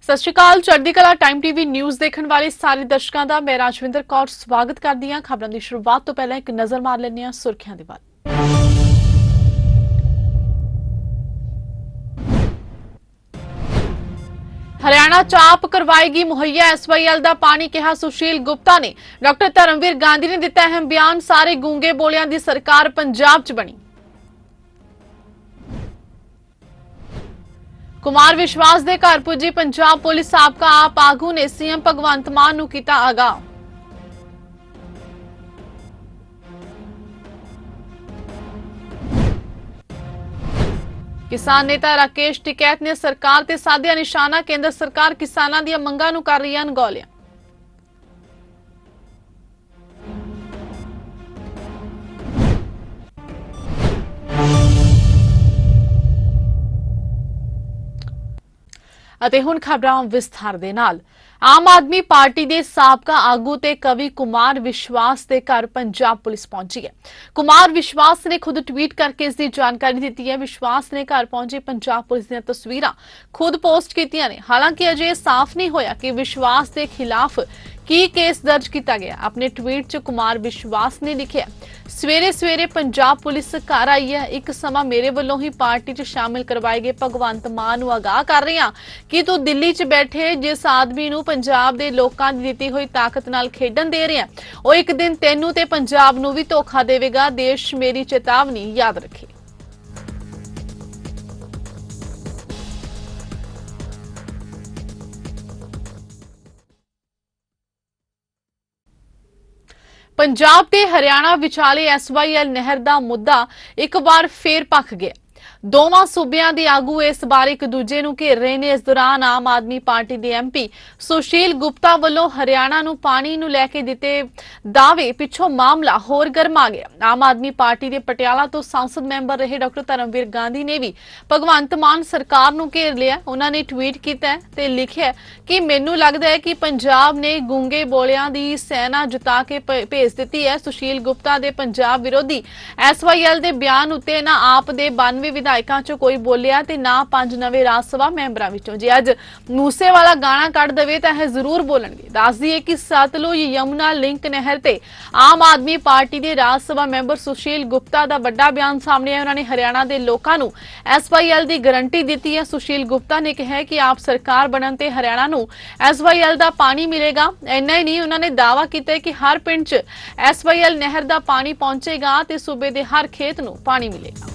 ਸਤਿ ਸ਼੍ਰੀ ਅਕਾਲ। ਚੜ੍ਹਦੀ ਕਲਾ ਟਾਈਮ ਟੀਵੀ ਨਿਊਜ਼ ਦੇਖਣ ਵਾਲੇ ਸਾਰੇ ਦਰਸ਼ਕਾਂ ਦਾ ਮੈਂ ਰਾਜਵਿੰਦਰ ਕੌਰ ਸਵਾਗਤ ਕਰਦੀ ਹਾਂ। ਖਬਰਾਂ ਦੀ ਸ਼ੁਰੂਆਤ ਤੋਂ ਪਹਿਲਾਂ ਇੱਕ ਨਜ਼ਰ ਮਾਰ ਲੈਂਦੇ ਹਾਂ ਸੁਰਖੀਆਂ ਦੇ ਵੱਲ। हरियाणा चाप करवाएगी मुहैया एसवाईएल का पानी, कहा सुशील गुप्ता ने। डॉक्टर धर्मवीर गांधी ने दिता अहम बयान। सारे गूंगे बोलियां की सरकार पंजाब च बनी। कुमार विश्वास के घर पुजी पंजाब पुलिस। साबका आप आगू ने सीएम भगवंत मान नूं कीता आगाह। किसान नेता राकेश टिकैत ने सरकार ते साधिया निशाना। केंद्र सरकार किसानां दी मंगां नूं कर रही है अनगौलियां। ਅਤੇ ਹੁਣ ਖਬਰਾਂ ਵਿਸਥਾਰ ਦੇ ਨਾਲ। आम आदमी पार्टी के साबका आगू ते कवि कुमार विश्वास के घर पंजाब पुलिस पहुंची है। कुमार विश्वास ने खुद ट्वीट करके इसकी जानकारी दी है। विश्वास ने घर पहुंची पंजाब पुलिस दी तस्वीरां खुद पोस्ट कीतियां ने। हालांकि अजे साफ नहीं होया कि विश्वास के खिलाफ की केस दर्ज किया गया। अपने ट्वीट च कुमार विश्वास ने लिखा, सवेरे सवेरे पंजाब पुलिस घर आई है। एक समा मेरे वालों ही पार्टी च शामिल करवाए गए भगवंत मान नूं आगाह कर रही हां कि तू दिल्ली च बैठे जिस आदमी नूं पंजाब दे लोकां दी दित्ती होई ताकत नाल खेडण दे रहे हैं, ਉਹ एक दिन तैनूं ते पंजाब नूं भी धोखा देवेगा। देश मेरी चेतावनी याद रखे। पंजाब ते हरियाणा विचाले एसवाईएल नहर दा मुद्दा एक बार फिर भख गया। दोवां सूबियां दे आगू इस बार एक दूजे नूं घेर रहे ने। इस दौरान आम आदमी पार्टी दे एमपी सुशील गुप्ता वल्लों हरियाणा नूं पानी नूं लैके दिते दावे पिछों मामला होर गर्मा गया। आम आदमी पार्टी दे पटियाला तो सांसद मैंबर रहे डॉक्टर धर्मवीर गांधी ने भी भगवंत मान सरकार नूं घेर लिया। उन्होंने ट्वीट किया ते लिखिया कि मैनूं लगदा है कि पंजाब ने गूंगे बोलियां दी सेना जुटा के भेज दित्ती है। सुशील गुप्ता दे पंजाब विरोधी एसवाईएल दे बयान उत्ते ना आप दे 92 विधायकों चो कोई बोलिया ते ना 5 नवे राज सभा मैंबरां विचों। जे अज मूसे वाला गाना कढ़ दवे तां इह जरूर बोलणगे। दस दईए कि सतलुज यमुना लिंक नहर ते आम आदमी पार्टी दे राज सभा मैंबर सुशील गुप्ता दा वड्डा बयान सामने आया। उन्होंने हरियाणा दे लोकां नूं एसवाईएल दी गारंटी दित्ती है। सुशील गुप्ता ने कहा कि आप सरकार बनन ते हरियाणा नूं एसवाईएल दा पानी मिलेगा। इन्ना ही नहीं, उन्होंने दावा किया कि हर पिंड च एसवाईएल नहर दा पानी पहुंचेगा ते सूबे दे हर खेत नूं पानी मिलेगा।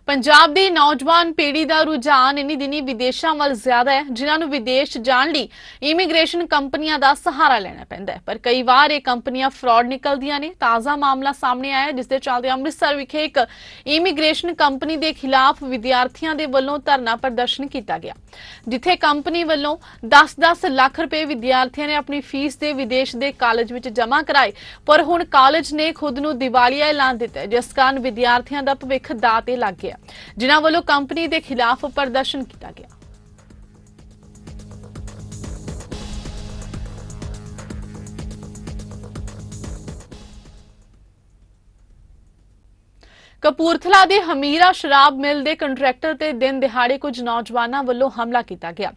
पंजाब की नौजवान पीढ़ी का रुझान इन्हीं दिनी विदेशों वाल ज्यादा है, जिन्होंने विदेश जाने लई इमीग्रेशन कंपनियां का सहारा लेना पैंदा है। पर कई बार ये कंपनियां फ्रॉड निकलदियां ने। ताज़ा मामला सामने आया जिसके चलते अमृतसर विखे एक इमीग्रेशन कंपनी के खिलाफ विद्यार्थियों के वलों धरना प्रदर्शन किया गया, जिथे कंपनी वलों 10-10 लाख रुपए विद्यार्थियों ने अपनी फीस के विदेश के कॉलेज में जमा कराए। पर हुण कॉलेज ने खुद नूं दिवालिया ऐलान दिता है, जिस कारण विद्यार्थियों का भविख दाअ ते लग गया, जिन्हां वल्लों कंपनी के खिलाफ प्रदर्शन किया गया। कपूरथला दे हमीरा शराब मिल के कंट्रैक्टर ते दिन दिहाड़े कुछ नौजवानों वल्लों हमला किया गया।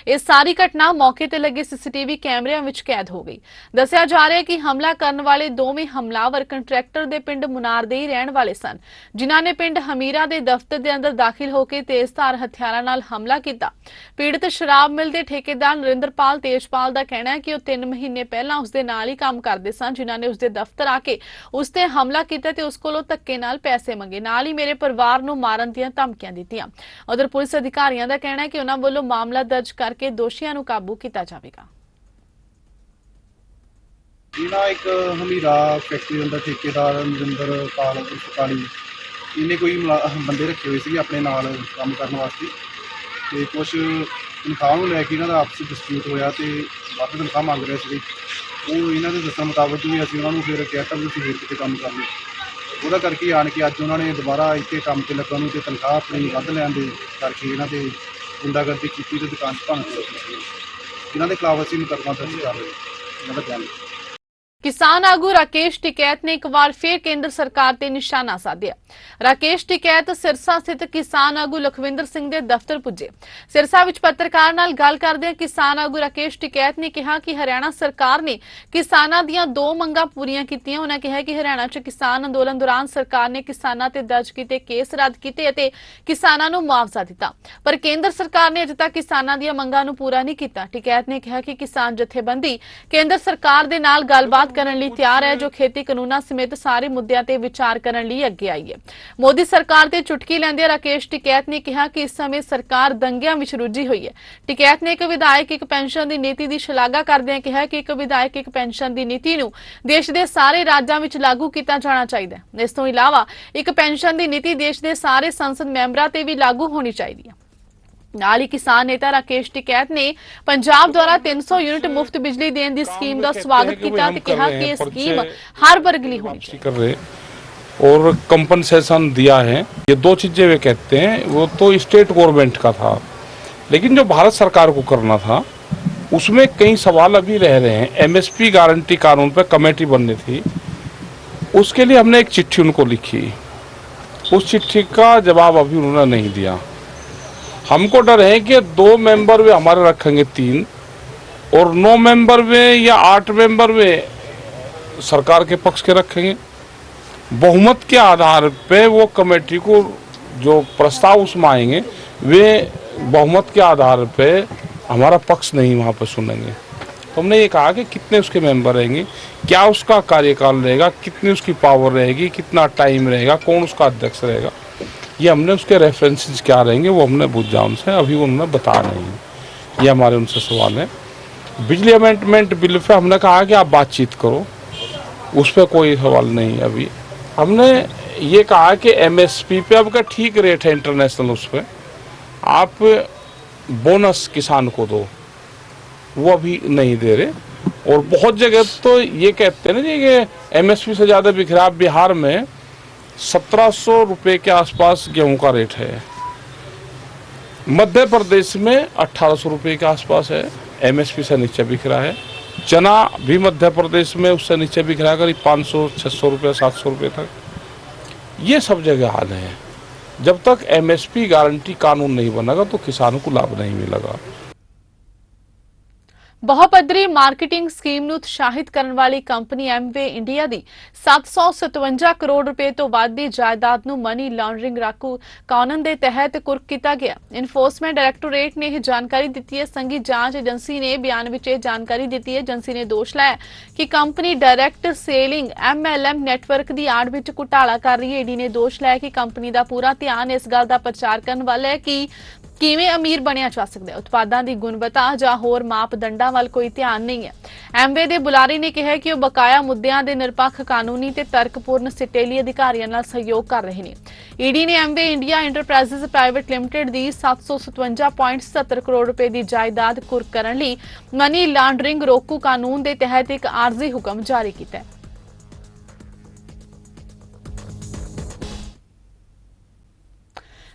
यह सारी घटना मौके ते लगे सीसीटीवी कैमरिਆਂ विच कैद हो गई। दस्सिया जा रहा है कि हमला करने वाले दोवें हमलावर कंट्रैक्टर दे पिंड मुनार दे ही रहने वाले सन, जिन्हां ने पिंड हमीरा दे दफ्तर के अंदर दाखिल होकर तेजधार हथियारां नाल हमला किया। पीड़ित शराब मिल के ठेकेदार नरिंदरपाल तेजपाल का कहना है कि वह 3 महीने पहला उसके नाल ही काम करते सन, जिन्हां ने उसके दफ्तर आके उसते हमला किया ते उस कोलों धक्के नाल पैसे मंगे, नाल ही मेरे परिवार नूं मारन दीआं धमकियां दित्तियां। उधर पुलिस अधिकारियों का कहना है कि उन्हां वल्लों मामला दर्ज करके दोषियों नूं काबू किया जाएगा। एक हमीरा फैक्ट्री अंदर ठेकेदार नरिंदरपाल काली इन्हें कोई बंदे रखे हुए थे अपने नाल काम करने वास्ते, तो कुछ तनख्वाह को लैके इन्हों का आपसी डिस्प्यूट होया तो वध तनख्वाह मंग रहे थे। वो इन्हों के दसन मुताबिक भी असीं उन्होंने फिर कहता भी फिर कितने काम कर लो, वो करके आन के अज उन्होंने दोबारा इतने काम से लगन तो तनख्वाह अपनी वध लैन के करके इन्हों पर गुंडागर्दी की तो दुकान भंग इन्हों के खिलाफ असीं मुकदमा दर्ज कर रहे हैं। किसान आगू राकेश टिकैत ने एक बार फिर केंद्र सरकार ते निशाना साधिया। राकेश टिकैत सिरसा स्थित किसान आगू लखविंदर सिंह दे दफ्तर पुजे। सिरसा विच पत्रकार नाल गल करदे किसान आगू राकेश टिकैत ने कहा कि हरियाणा सरकार ने किसानां दीयां 2 मंगां पूरीआं कीतीआं। उन्होंने कहा कि हरियाणा च किसान अंदोलन दौरान सरकार ने किसानां ते दर्ज कीते केस रद्द कीते अते किसानां नूं मुआवजा दिता, पर केंद्र सरकार ने अजे तक किसानां दीयां मंगां नूं पूरा नहीं कीता। टिकैत ने कहा कि किसान जथेबंदी केंद्र सरकार दे नाल गलबात करने ਲਈ ਤਿਆਰ है, जो खेती कानूनां समेत सारे मुद्दਿਆਂ ਤੇ विचार करने ਲਈ ਅੱਗੇ ਆਈ है। मोदी सरकार ਤੇ चुटकी ਲੈਂਦੇ राकेश टिकैत ने कहा कि इस समय सरकार दंगिਆਂ ਵਿੱਚ ਰੁੱਝੀ ਹੋਈ है। टिकैत ने एक विधायक एक पेंशन ਦੀ नीति ਦੀ ਸ਼ਲਾਘਾ ਕਰਦਿਆਂ ਕਿਹਾ ਕਿ ਇੱਕ ਵਿਧਾਇਕ ਇੱਕ ਪੈਨਸ਼ਨ ਦੀ ਨੀਤੀ ਨੂੰ ਦੇਸ਼ ਦੇ ਸਾਰੇ ਰਾਜਾਂ ਵਿੱਚ ਲਾਗੂ ਕੀਤਾ ਜਾਣਾ ਚਾਹੀਦਾ ਹੈ। ਇਸ ਤੋਂ ਇਲਾਵਾ ਇੱਕ ਪੈਨਸ਼ਨ ਦੀ ਨੀਤੀ ਦੇਸ਼ ਦੇ ਸਾਰੇ ਸੰਸਦ ਮੈਂਬਰਾਂ ਤੇ ਵੀ ਲਾਗੂ ਹੋਣੀ ਚਾਹੀਦੀ ਹੈ। ਨਾਲ ਹੀ किसान नेता राकेश टिकैत ने पंजाब द्वारा 300 यूनिट मुफ्त बिजली देने की स्कीम का स्वागत किया ते कहा कि ये स्कीम हर वर्ग लिए होनी चाहिए कर रहे और कंपनसेशन दिया है। ये 2 चीजें वे कहते हैं, वो तो स्टेट गवर्नमेंट का था, लेकिन जो भारत सरकार को करना था उसमें कई सवाल अभी रह रहे हैं। एमएसपी गारंटी कानून पर कमेटी बननी थी, उसके लिए हमने एक चिट्ठी उनको लिखी, उस चिट्ठी का जवाब अभी उन्होंने नहीं दिया। हमको डर है कि 2 मेंबर वे हमारे रखेंगे 3 और 9 मेंबर वे या 8 मेंबर वे सरकार के पक्ष के रखेंगे। बहुमत के आधार पे वो कमेटी को जो प्रस्ताव उसमें आएंगे वे बहुमत के आधार पे हमारा पक्ष नहीं वहाँ पर सुनेंगे। तो हमने ये कहा कि कितने उसके मेंबर रहेंगे, क्या उसका कार्यकाल रहेगा, कितनी उसकी पावर रहेगी, कितना टाइम रहेगा, कौन उसका अध्यक्ष रहेगा, ये हमने उसके रेफरेंसेस क्या रहेंगे वो हमने पूछा उनसे, अभी उन्होंने बता नहीं। ये हमारे उनसे सवाल है। बिजली अमेंडमेंट बिल पे हमने कहा कि आप बातचीत करो, उस पर कोई सवाल नहीं। अभी हमने ये कहा कि एमएसपी पे अब का ठीक रेट है इंटरनेशनल, उस पर आप बोनस किसान को दो, वो अभी नहीं दे रहे। और बहुत जगह तो ये कहते हैं ना जी कि एमएसपी से ज़्यादा बिक रहा। बिहार में 1700 रुपये के आसपास गेहूं का रेट है, मध्य प्रदेश में 1800 रुपये के आसपास है, एमएसपी से नीचे बिक रहा है। चना भी मध्य प्रदेश में उससे नीचे बिक रहा है, करीब 500-600 रुपये 700 रुपये तक। ये सब जगह हाल है। जब तक एमएसपी गारंटी कानून नहीं बनेगा तो किसानों को लाभ नहीं मिलेगा। बहुपद्धरी मार्केटिंग स्कीम ਨੂੰ ਉਤਸ਼ਾਹਿਤ ਕਰਨ ਵਾਲੀ ਕੰਪਨੀ ਐਮਵੇ ਇੰਡੀਆ ਦੀ 757 ਕਰੋੜ ਰੁਪਏ ਤੋਂ ਵੱਧ ਦੀ ਜਾਇਦਾਦ ਨੂੰ ਮਨੀ ਲਾਂਡਰਿੰਗ ਰਾਕੂ ਕਾਨੂੰਨ ਦੇ ਤਹਿਤ ਕੁਰਕ ਕੀਤਾ ਗਿਆ। ਇਨਫੋਰਸਮੈਂਟ ਡਾਇਰੈਕਟੋਰੇਟ ਨੇ ਇਹ ਜਾਣਕਾਰੀ ਦਿੱਤੀ ਹੈ। ਸੰਘੀ ਜਾਂਚ ਏਜੰਸੀ ਨੇ ਬਿਆਨ ਵਿੱਚ ਇਹ ਜਾਣਕਾਰੀ ਦਿੱਤੀ ਹੈ। ਏਜੰਸੀ ਨੇ ਦੋਸ਼ ਲਾਇਆ ਕਿ company direct selling MLM network ਦੀ ਆੜ ਵਿੱਚ ਘੁਟਾਲਾ ਕਰ ਰਹੀ ਹੈ। ਈਡੀ ਨੇ ਦੋਸ਼ ਲਾਇਆ ਕਿ ਕੰਪਨੀ ਦਾ ਪੂਰਾ ਧਿਆਨ ਇਸ ਗੱਲ ਦਾ ਪ੍ਰਚਾਰ ਕਰਨ ਵੱਲ ਹੈ ਕਿ ਕਿਵੇਂ ਅਮੀਰ ਬਣਿਆ ਜਾ ਸਕਦਾ ਹੈ। ਉਤਪਾਦਾਂ ਦੀ ਗੁਣਵੱਤਾ ਜਾਂ ਹੋਰ ਮਾਪਦੰਡਾਂ ਵੱਲ ਕੋਈ ਧਿਆਨ ਨਹੀਂ ਹੈ। ਐਮਵੇ ਦੇ ਬੁਲਾਰੇ ਨੇ ਕਿਹਾ ਕਿ ਉਹ ਬਕਾਇਆ ਮੁੱਦਿਆਂ ਦੇ ਨਿਰਪੱਖ ਕਾਨੂੰਨੀ ਤੇ ਤਰਕਪੂਰਨ ਸਿੱਟੇ ਲਈ ਅਧਿਕਾਰੀਆਂ ਨਾਲ ਸਹਿਯੋਗ ਕਰ ਰਹੇ ਨੇ। ਈਡੀ ਨੇ Amway India enterprises private limited ਦੀ 757.77 ਕਰੋੜ ਰੁਪਏ ਦੀ ਜਾਇਦਾਦ ਕੁਰਕ ਕਰਨ ਲਈ ਮਨੀ ਲਾਂਡਰਿੰਗ ਰੋਕੂ ਕਾਨੂੰਨ ਦੇ ਤਹਿਤ ਇੱਕ ਆਰਜ਼ੀ ਹੁਕਮ ਜਾਰੀ ਕੀਤਾ ਹੈ।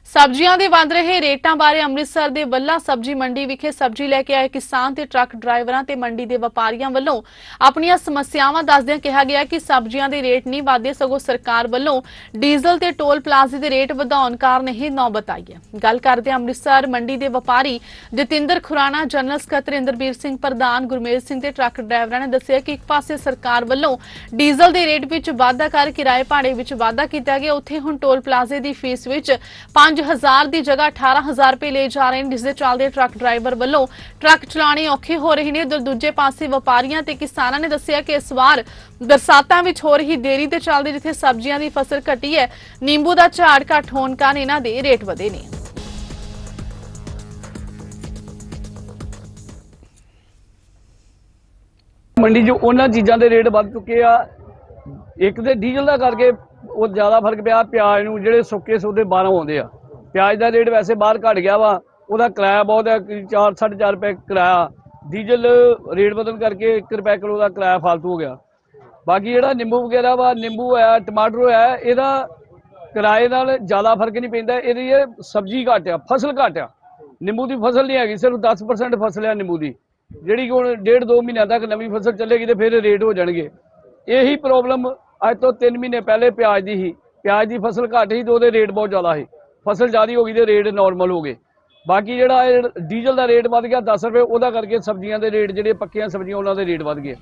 ਸਬਜ਼ੀਆਂ ਦੇ ਵਧ ਰਹੇ ਰੇਟਾਂ ਬਾਰੇ ਅੰਮ੍ਰਿਤਸਰ ਦੇ ਵੱਲਾ ਸਬਜ਼ੀ ਮੰਡੀ ਵਿਖੇ ਸਬਜ਼ੀ ਲੈ ਕੇ ਆਏ ਕਿਸਾਨ ਤੇ ਟਰੱਕ ਡਰਾਈਵਰਾਂ ਤੇ ਮੰਡੀ ਦੇ ਵਪਾਰੀਆਂ ਵੱਲੋਂ ਆਪਣੀਆਂ ਸਮੱਸਿਆਵਾਂ ਦੱਸਦਿਆਂ ਕਿਹਾ ਗਿਆ ਕਿ ਸਬਜ਼ੀਆਂ ਦੇ ਰੇਟ ਨਹੀਂ ਵਧਦੇ, ਸਗੋਂ ਸਰਕਾਰ ਵੱਲੋਂ ਡੀਜ਼ਲ ਤੇ ਟੋਲ ਪਲਾਜ਼ੇ ਦੇ ਰੇਟ ਵਧਾਉਣ ਕਾਰਨ ਇਹ ਨੌਬਤ ਆਈ ਹੈ। ਗੱਲ ਕਰਦੇ ਅੰਮ੍ਰਿਤਸਰ ਮੰਡੀ ਦੇ ਵਪਾਰੀ ਜਤਿੰਦਰ ਖੁਰਾਣਾ, ਜਨਰਲ ਸਕੱਤਰ ਇੰਦਰਬੀਰ ਸਿੰਘ ਪ੍ਰਧਾਨ, ਗੁਰਮੇਲ ਸਿੰਘ ਤੇ ਟਰੱਕ ਡਰਾਈਵਰਾਂ ਨੇ ਦੱਸਿਆ ਕਿ ਇੱਕ ਪਾਸੇ ਸਰਕਾਰ ਵੱਲੋਂ ਡੀਜ਼ਲ ਦੇ ਰੇਟ ਵਿੱਚ ਵਾਧਾ ਕਰ ਕਿਰਾਏ ਭਾੜੇ ਵਿੱਚ ਵਾਧਾ ਕੀਤਾ ਗਿਆ, ਉੱਥੇ ਹੁਣ ਟੋਲ ਪਲਾਜ਼ੇ ਦੀ ਫੀਸ ਵਿੱਚ 5000 ਦੀ ਜਗ੍ਹਾ 18000 ਰੁਪਏ ਲੈ ਜਾ ਰਹੇ ਨੇ, ਜਿਸ ਦੇ ਚੱਲਦੇ ਟਰੱਕ ਡਰਾਈਵਰ ਵੱਲੋਂ ਟਰੱਕ ਚਲਾਣੇ ਔਖੇ ਹੋ ਰਹੇ ਨੇ। ਦੂਜੇ ਪਾਸੇ ਵਪਾਰੀਆਂ ਤੇ ਕਿਸਾਨਾਂ ਨੇ ਦੱਸਿਆ ਕਿ ਇਸ ਵਾਰ ਬਰਸਾਤਾਂ ਵਿੱਚ ਹੋ ਰਹੀ ਦੇਰੀ ਦੇ ਚੱਲਦੇ ਜਿੱਥੇ ਸਬਜ਼ੀਆਂ ਦੀ ਫਸਲ ਘਟੀ ਹੈ, ਨਿੰਬੂ ਦਾ ਝਾੜ ਘੱਟ ਹੋਣ ਕਾਰਨ ਇਹਨਾਂ ਦੇ ਰੇਟ ਵਧੇ ਨੇ। ਮੰਡੀ 'ਚ ਉਹਨਾਂ ਚੀਜ਼ਾਂ ਦੇ ਰੇਟ ਵੱਧ ਚੁੱਕੇ ਆ। ਇੱਕ ਤੇ ਡੀਜ਼ਲ ਦਾ ਕਰਕੇ ਉਹ ਜ਼ਿਆਦਾ ਫਰਕ ਪਿਆ। ਪਿਆਜ਼ ਨੂੰ ਜਿਹੜੇ ਸੁੱਕੇ ਸੌਦੇ 12 ਆਉਂਦੇ ਆ, ਪਿਆਜ਼ ਦਾ ਰੇਟ ਵੈਸੇ ਬਾਹਰ ਘਟ ਗਿਆ ਵਾ, ਉਹਦਾ ਕਿਰਾਇਆ ਬਹੁਤ ਹੈ, 4-4.5 ਰੁਪਏ ਕਿਰਾਇਆ। ਡੀਜ਼ਲ ਰੇਟ ਵਧਣ ਕਰਕੇ 1 ਰੁਪਏ ਕਿਲੋ ਦਾ ਕਿਰਾਇਆ ਫਾਲਤੂ ਹੋ ਗਿਆ। ਬਾਕੀ ਜਿਹੜਾ ਨਿੰਬੂ ਵਗੈਰਾ ਵਾ, ਨਿੰਬੂ ਹੋਇਆ, ਟਮਾਟਰ ਹੋਇਆ, ਇਹਦਾ ਕਿਰਾਏ ਨਾਲ ਜ਼ਿਆਦਾ ਫਰਕ ਨਹੀਂ ਪੈਂਦਾ। ਇਹਦੀ ਸਬਜ਼ੀ ਘੱਟ ਆ, ਫਸਲ ਘੱਟ ਆ। ਨਿੰਬੂ ਦੀ ਫਸਲ ਨਹੀਂ ਹੈਗੀ, ਸਿਰਫ 10% ਫਸਲ ਆ ਨਿੰਬੂ ਦੀ, ਜਿਹੜੀ ਹੁਣ 1.5-2 ਮਹੀਨਿਆਂ ਤੱਕ ਨਵੀਂ ਫਸਲ ਚੱਲੇਗੀ ਤੇ ਫਿਰ ਰੇਟ ਹੋ ਜਾਣਗੇ। ਇਹੀ ਪ੍ਰੋਬਲਮ ਅੱਜ ਤੋਂ 3 ਮਹੀਨੇ ਪਹਿਲੇ ਪਿਆਜ਼ ਦੀ ਸੀ। ਪਿਆਜ਼ ਦੀ ਫਸਲ ਘੱਟ ਸੀ ਤੇ ਉਹਦੇ ਰੇਟ ਬਹੁਤ ਜ਼ਿਆਦਾ ਸੀ। ਫਸਲ ਜ਼ਿਆਦਾ ਹੋ ਗਈ ਤੇ ਰੇਟ ਨਾਰਮਲ ਹੋ ਗਏ। ਬਾਕੀ ਜਿਹੜਾ ਇਹ ਡੀਜ਼ਲ ਦਾ ਰੇਟ ਵੱਧ ਗਿਆ 10 ਰੁਪਏ, ਉਹਦਾ ਕਰਕੇ ਸਬਜ਼ੀਆਂ ਦੇ ਰੇਟ ਜਿਹੜੇ ਪੱਕੀਆਂ ਸਬਜ਼ੀਆਂ ਉਹਨਾਂ ਦੇ ਰੇਟ ਵੱਧ ਗਏ।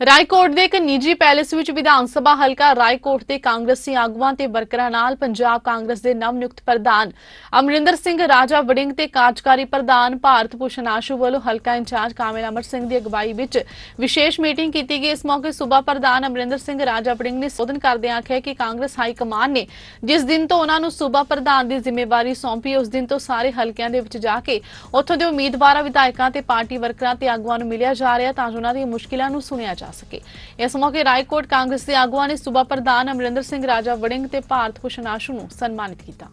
ਰਾਏਕੋਟ ਦੇ ਇੱਕ ਨਿੱਜੀ ਪੈਲੇਸ ਵਿੱਚ ਵਿਧਾਨ ਸਭਾ ਹਲਕਾ ਰਾਏਕੋਟ ਦੇ ਕਾਂਗਰਸੀ ਆਗੂਆਂ ਤੇ ਵਰਕਰਾਂ ਨਾਲ ਪੰਜਾਬ ਕਾਂਗਰਸ ਦੇ ਨਵ ਨਿਯੁਕਤ ਪ੍ਰਧਾਨ ਅਮਰਿੰਦਰ ਸਿੰਘ ਰਾਜਾ ਵੜਿੰਗ ਤੇ ਕਾਰਜਕਾਰੀ ਪ੍ਰਧਾਨ ਭਾਰਤ ਭੂਸ਼ਣ ਆਸ਼ੂ ਵੱਲੋਂ ਹਲਕਾ ਇੰਚਾਰਜ ਕਾਮਿਲ ਅਮਰ ਸਿੰਘ ਦੀ ਅਗਵਾਈ ਵਿੱਚ ਵਿਸ਼ੇਸ਼ ਮੀਟਿੰਗ ਕੀਤੀ ਗਈ। ਇਸ ਮੌਕੇ ਸੂਬਾ ਪ੍ਰਧਾਨ ਅਮਰਿੰਦਰ ਸਿੰਘ ਰਾਜਾ ਵੜਿੰਗ ਨੇ ਸੰਬੋਧਨ ਕਰਦਿਆਂ ਆਖਿਆ ਕਿ ਕਾਂਗਰਸ ਹਾਈ ਕਮਾਨ ਨੇ ਜਿਸ ਦਿਨ ਤੋਂ ਉਹਨਾਂ ਨੂੰ ਸੂਬਾ ਪ੍ਰਧਾਨ ਦੀ ਜ਼ਿੰਮੇਵਾਰੀ ਸੌਂਪੀ ਉਸ ਦਿਨ ਤੋਂ ਸਾਰੇ ਹਲਕਿਆਂ ਦੇ ਵਿੱਚ ਜਾ ਕੇ ਉੱਥੋਂ ਦੇ ਉਮੀਦਵਾਰਾਂ, ਵਿਧਾਇਕਾਂ ਤੇ ਪਾਰਟੀ ਵਰਕਰਾਂ ਤੇ ਆਗੂਆਂ ਨੂੰ ਮਿਲਿਆ ਜਾ ਰਿਹਾ ਤਾਂ ਜੋ ਉਹਨਾਂ ਦੀਆਂ ਮੁਸ਼ਕਿਲਾਂ ਨੂੰ ਸੁਣਿਆ ਜਾ ਸਕੇ। ਇਸ ਮੌਕੇ ਰਾਏਕੋਟ ਕਾਂਗਰਸ ਦੇ ਆਗੂਆਂ ਨੇ ਸੂਬਾ ਪ੍ਰਧਾਨ ਅਮਰਿੰਦਰ ਸਿੰਘ ਰਾਜਾ ਵੜਿੰਗ ਤੇ ਭਾਰਤ ਭੂਸ਼ਣ ਆਸ਼ੂ ਨੂੰ ਸਨਮਾਨਿਤ ਕੀਤਾ।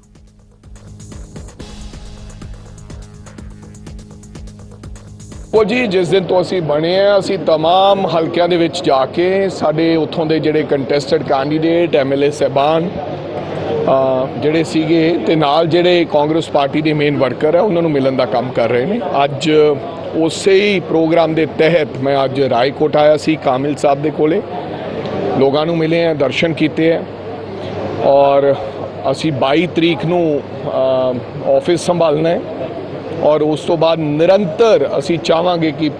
ਉਹ ਜੀ ਜਿਸ ਦਿਨ ਤੋਂ ਅਸੀਂ ਬਣੇ ਆ ਅਸੀਂ तमाम ਹਲਕਿਆਂ ਦੇ ਵਿੱਚ ਜਾ ਕੇ ਸਾਡੇ ਉੱਥੋਂ ਦੇ ਜਿਹੜੇ ਕੰਟੈਸਟਡ ਕੈਂਡੀਡੇਟ ਐਮਐਲਏ ਸਾਹਿਬਾਨ ਜਿਹੜੇ ਸੀਗੇ ਤੇ ਨਾਲ ਜਿਹੜੇ ਕਾਂਗਰਸ ਪਾਰਟੀ ਦੇ ਮੇਨ ਵਰਕਰ ਆ ਉਹਨਾਂ ਨੂੰ ਮਿਲਣ ਦਾ ਕੰਮ ਕਰ ਰਹੇ ਨੇ। ਅੱਜ ਉਸੇ ਹੀ ਪ੍ਰੋਗਰਾਮ ਦੇ ਤਹਿਤ ਮੈਂ ਅੱਜ ਰਾਏਕੋਟ ਆਇਆ ਸੀ, ਕਾਮਿਲ ਸਾਹਿਬ ਦੇ ਕੋਲੇ ਲੋਕਾਂ ਨੂੰ ਮਿਲੇ ਆ, ਦਰਸ਼ਨ ਕੀਤੇ ਆ ਔਰ ਅਸੀਂ 22 ਤਰੀਕ ਨੂੰ ਆਫਿਸ ਸੰਭਾਲਣਾ ਹੈ ਔਰ ਉਸ ਤੋਂ ਬਾਅਦ ਨਿਰੰਤਰ ਅਸੀਂ ਚਾਹਾਂਗੇ ਕਿ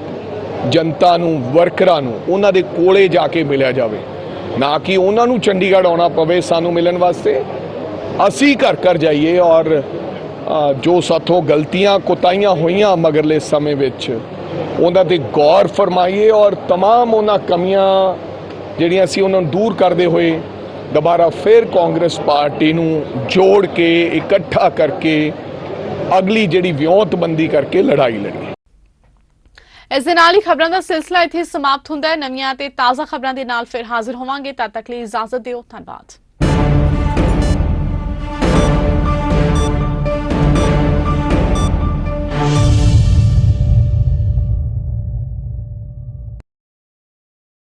ਜਨਤਾ ਨੂੰ, ਵਰਕਰਾਂ ਨੂੰ ਉਹਨਾਂ ਦੇ ਕੋਲੇ ਜਾ ਕੇ ਮਿਲਿਆ ਜਾਵੇ, ਨਾ ਕਿ ਉਹਨਾਂ ਨੂੰ ਚੰਡੀਗੜ੍ਹ ਆਉਣਾ ਪਵੇ ਸਾਨੂੰ ਮਿਲਣ ਵਾਸਤੇ। ਅਸੀਂ ਘਰ ਘਰ ਜਾਈਏ ਔਰ ਜੋ ਸਾਥੋਂ ਗਲਤੀਆਂ ਕੋਤਾਹੀਆਂ ਹੋਈਆਂ ਮਗਰਲੇ ਸਮੇਂ ਵਿੱਚ ਉਹਨਾਂ ਤੇ ਗੌਰ ਫਰਮਾਈਏ ਔਰ तमाम ਉਹਨਾਂ ਕਮੀਆਂ ਜਿਹੜੀਆਂ ਸੀ ਉਹਨਾਂ ਨੂੰ ਦੂਰ ਕਰਦੇ ਹੋਏ ਦੁਬਾਰਾ ਫਿਰ ਕਾਂਗਰਸ ਪਾਰਟੀ ਨੂੰ ਜੋੜ ਕੇ ਇਕੱਠਾ ਕਰਕੇ ਅਗਲੀ ਜਿਹੜੀ ਵਿਉਂਤਬੰਦੀ ਕਰਕੇ ਲੜਾਈ ਲੜੀਏ। ਇਸ ਦੇ ਨਾਲ ਹੀ ਖਬਰਾਂ ਦਾ ਸਿਲਸਿਲਾ ਇੱਥੇ ਸਮਾਪਤ ਹੁੰਦਾ ਹੈ। ਨਵੀਆਂ ਤੇ ਤਾਜ਼ਾ ਖਬਰਾਂ ਦੇ ਨਾਲ ਫਿਰ ਹਾਜ਼ਰ ਹੋਵਾਂਗੇ। ਤਦ ਤੱਕ ਲਈ ਇਜਾਜ਼ਤ ਦਿਓ। ਧੰਨਵਾਦ।